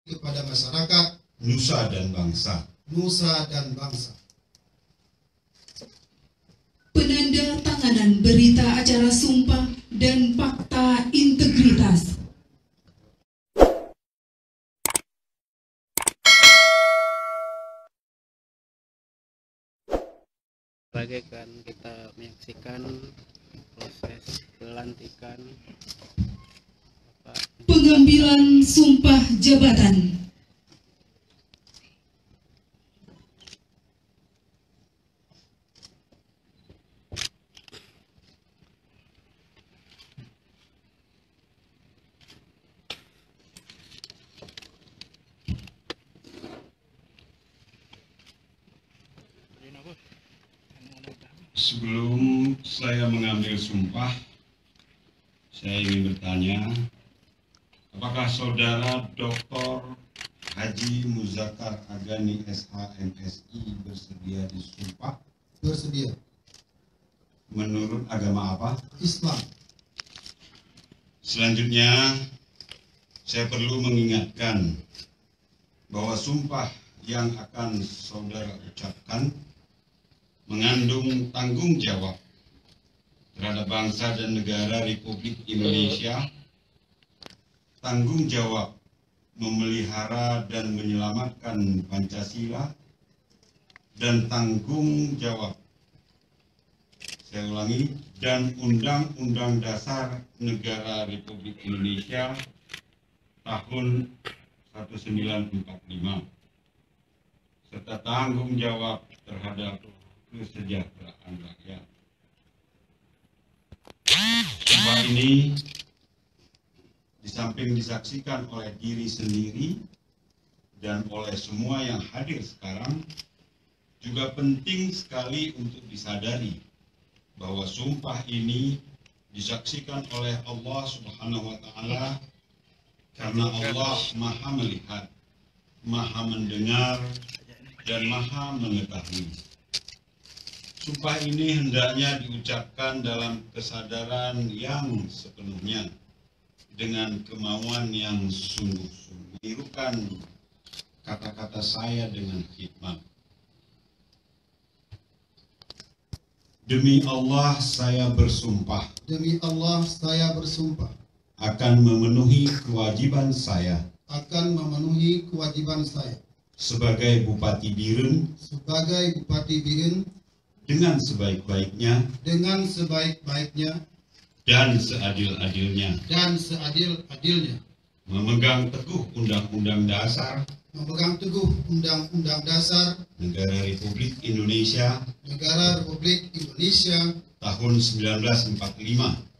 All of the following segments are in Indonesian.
kepada masyarakat, nusa dan bangsa. nusa dan bangsa. Penanda tanganan berita acara sumpah dan fakta integritas. Bagaikan kita menyaksikan proses pelantikan Pengambilan sumpah jabatan. Sebelum saya mengambil sumpah, saya ingin bertanya, apakah saudara Dr. Haji Muzakkar Agani SH MSI bersedia disumpah? Bersedia. Menurut agama apa? Islam. Selanjutnya, saya perlu mengingatkan bahwa sumpah yang akan saudara ucapkan mengandung tanggung jawab terhadap bangsa dan negara Republik Indonesia, tanggung jawab memelihara dan menyelamatkan Pancasila, dan tanggung jawab, saya ulangi, dan Undang-Undang Dasar Negara Republik Indonesia tahun 1945, serta tanggung jawab terhadap kesejahteraan rakyat. Sumpah ini di samping disaksikan oleh diri sendiri dan oleh semua yang hadir sekarang, juga penting sekali untuk disadari bahwa sumpah ini disaksikan oleh Allah Subhanahu wa Ta'ala, karena Allah Maha melihat, Maha mendengar, dan Maha mengetahui. Sumpah ini hendaknya diucapkan dalam kesadaran yang sepenuhnya, dengan kemauan yang sungguh-sungguh. Nirukan kata-kata saya dengan hikmat. Demi Allah saya bersumpah. Demi Allah saya bersumpah. Akan memenuhi kewajiban saya. Akan memenuhi kewajiban saya. Sebagai Bupati Biren. Sebagai Bupati Biren. Dengan sebaik-baiknya. Dengan sebaik-baiknya. Dan seadil-adilnya. Dan seadil-adilnya. Memegang teguh Undang-Undang Dasar. Memegang teguh Undang-Undang Dasar Negara Republik Indonesia. Negara Republik Indonesia. Tahun 1945.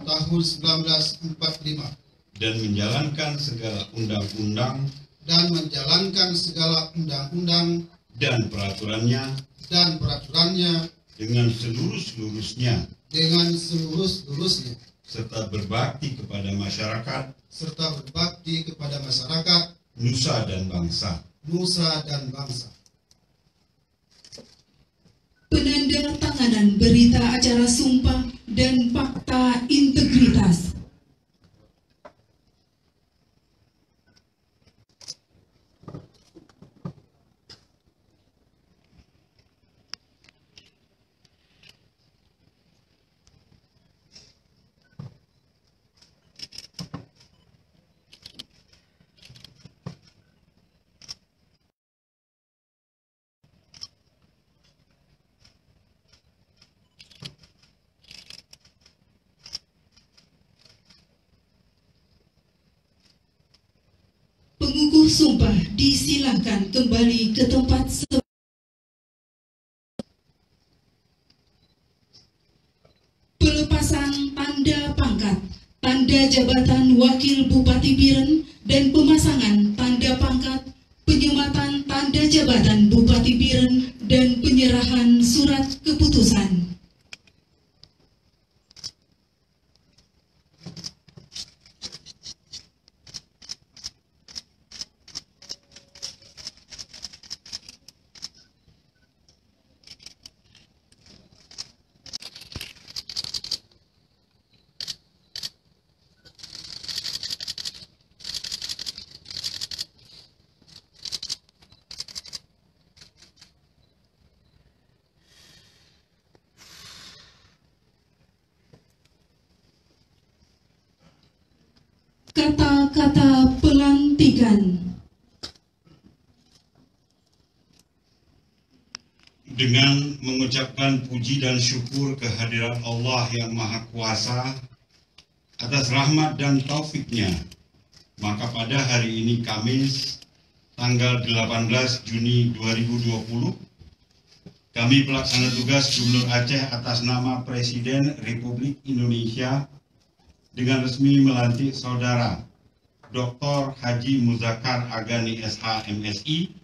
Tahun 1945. Dan menjalankan segala undang-undang. Dan menjalankan segala undang-undang. Dan peraturannya. Dan peraturannya. Dengan seluruh-seluruhnya. Dengan seluruh-seluruhnya. Serta berbakti kepada masyarakat. Serta berbakti kepada masyarakat. Nusa dan bangsa. Nusa dan bangsa. Penanda tanganan berita acara sumpah dan fakta integritas. Pengukuh sumpah disilahkan kembali ke tempat pelepasan tanda pangkat, tanda jabatan Wakil Bupati Biren, dan pemasangan tanda pangkat, penyematan tanda jabatan Bupati Biren, dan penyerahan surat keputusan. dengan mengucapkan puji dan syukur kehadirat Allah yang Maha Kuasa atas rahmat dan taufiknya, maka pada hari ini Kamis tanggal 18 Juni 2020 kami pelaksana tugas Gubernur Aceh atas nama Presiden Republik Indonesia dengan resmi melantik Saudara Dr. Haji Muzakkar Agani SH MSI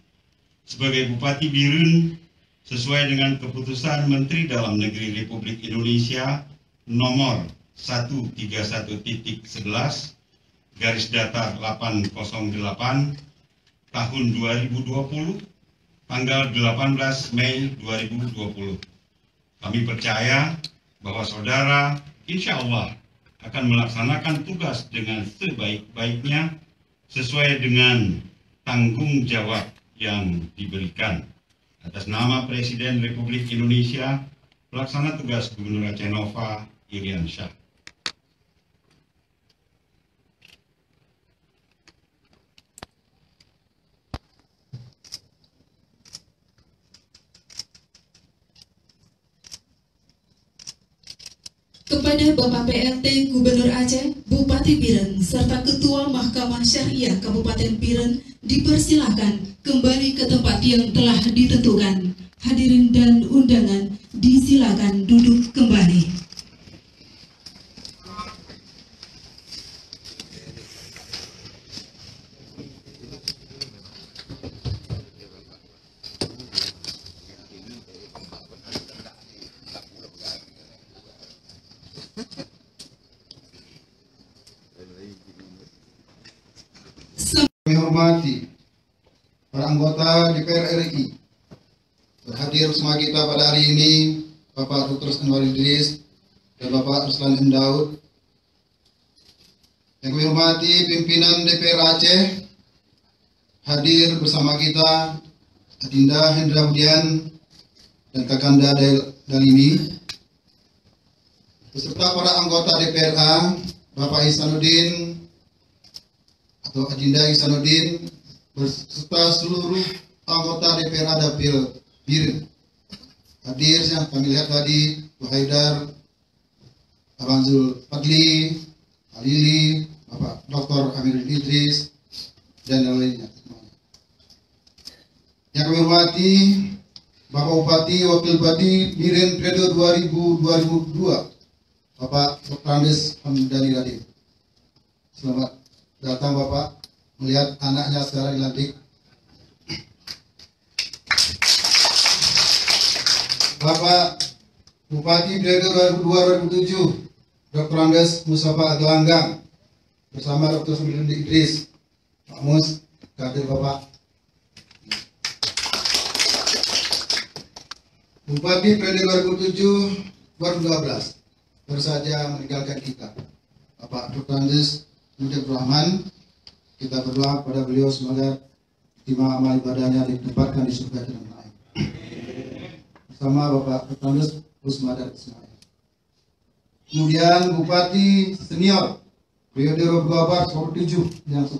sebagai Bupati Birun sesuai dengan keputusan Menteri Dalam Negeri Republik Indonesia nomor 131.11 garis datar 808 tahun 2020 tanggal 18 Mei 2020. Kami percaya bahwa saudara insya Allah akan melaksanakan tugas dengan sebaik-baiknya sesuai dengan tanggung jawab yang diberikan. Atas nama Presiden Republik Indonesia, pelaksana tugas Gubernur Aceh Nova Irian Syah. Kepada Bapak PLT Gubernur Aceh, Bupati Biren, serta Ketua Mahkamah Syariah Kabupaten Biren dipersilakan kembali ke tempat yang telah ditentukan. Hadirin dan undangan disilakan duduk kembali. Kami hormati para anggota DPR RI berhadir bersama kita pada hari ini, Bapak Dr. Anwar Idris dan Bapak Ruslan M. Daud. Yang kami hormati pimpinan DPR Aceh, hadir bersama kita Adinda Hendra Budian dan Kakanda Dalimi, beserta para anggota DPRA, Bapak Ihsanuddin atau Adinda Ihsanuddin, beserta seluruh anggota DPR Dapil Biren. Hadir yang kami lihat tadi, Bu Haidar, Abang Zul Fadli, Alili, Bapak Dr. Amirul Idris, dan lainnya. Yang kami hormati Bapak Bupati, Wakil Bupati Biren periode 2000-2002, Bapak Dr. Andes Hamdani Radin. Selamat datang Bapak, melihat anaknya sekarang dilantik. Bapak Bupati periode 2002-2007, Dr. Andes Mustafa Gelanggang bersama Dr. Amirul Idris. Pak Mus, kader Bapak. Bupati periode 2007-2012 baru saja meninggalkan kita, Bapak Dr. Andes Mujaib Rahman. Kita berdoa kepada beliau semoga timah amal ibadahnya ditempatkan di surga dan naik. Bersama Bapak Dr. Andes Rusmadar Ismail. Kemudian Bupati Senior periode 2012-2007 yang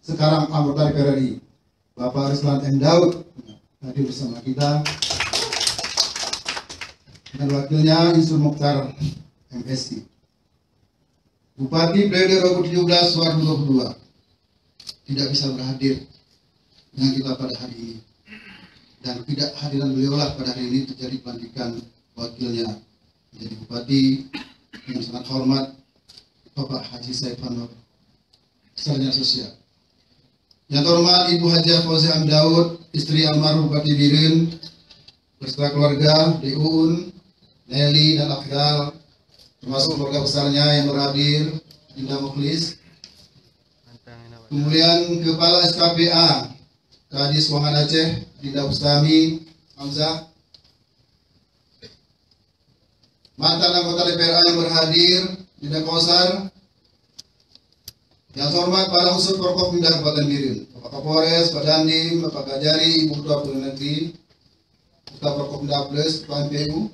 sekarang anggota DPR RI, Bapak Ruslan M. Daud, hadir bersama kita. Dan wakilnya Insur Mokhtar MSI. Bupati periode 2017-2022 tidak bisa berhadir dengan kita pada hari ini, dan tidak hadiran beliau lah pada hari ini terjadi pelantikan wakilnya menjadi bupati dengan sangat hormat, Bapak Haji Said Fanor, Sarjana Sosial. Yang terhormat Ibu Hajah Fauzia M. Daud, istri almarhum Bupati Biren, beserta keluarga, Deun, Nelly dan Afdal, termasuk keluarga besarnya yang berhadir, Indah Mukhlis. Kemudian Kepala SKPA Kadis Wangan Aceh, Dinda Bustami Hamzah. Mantan anggota DPRA yang berhadir, Dinda Kausar. Yang hormat para unsur Forkopimda Kabupaten Biren, Bapak Kapolres, Pak Dandim, Bapak Kajari, Ibu Ketua Pengadilan Negeri, Ketua Forkopimda Plus, Pak MPU.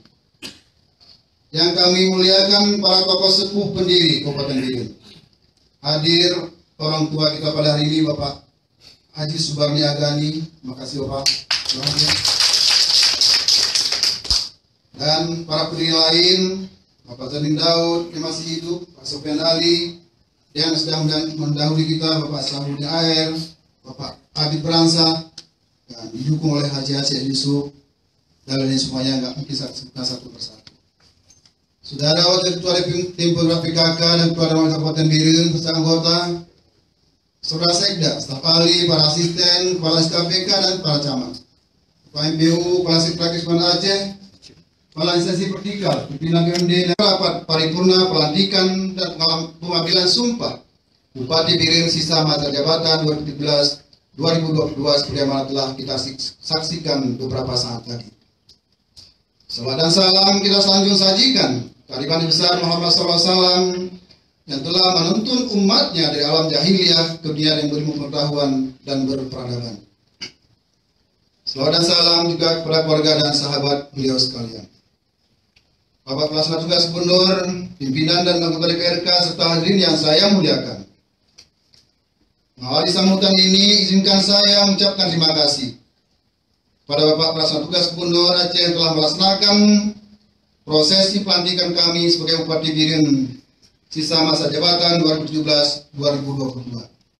Yang kami muliakan para tokoh sepuh pendiri Kabupaten Biren. Hadir orang tua kita pada hari ini, Bapak Haji Subarni Agani. Makasih Bapak. Dan para pendiri lain, Bapak Zanin Daud yang masih hidup, Pak Sofian Ali, yang sedang mendahului kita, Bapak Sabuni Air, Bapak Abid Beransa, dan didukung oleh Haji Aceh Yusuf, dan lain semuanya nggak mungkin satu persatu. Saudara Wakil Ketua Tim Penggerak PKK dan Ketua Dewan Kabupaten Biren beserta anggota, Saudara Sekda, staf ahli, para asisten, kepala staf PK dan para camat, Kepala MPU, Kepala Sekretaris Aceh, Kepala Instansi Vertikal, pimpinan BMD dan rapat paripurna pelantikan dan pengambilan sumpah Bupati Biren sisa masa jabatan 2017-2022 seperti yang telah kita saksikan beberapa saat tadi. Salam dan salam kita sanjung sajikan kehadiran besar Muhammad SAW yang telah menuntun umatnya dari alam jahiliyah ke dunia yang berilmu pengetahuan dan berperadaban. Salawat dan salam juga kepada keluarga dan sahabat beliau sekalian. Bapak Pelaksana Tugas Gubernur, pimpinan dan anggota DPRK serta hadirin yang saya muliakan. Mengawali sambutan ini, izinkan saya mengucapkan terima kasih kepada Bapak Pelaksana Tugas Gubernur Aceh yang telah melaksanakan prosesi pelantikan kami sebagai Bupati Biren sisa masa jabatan 2017-2022.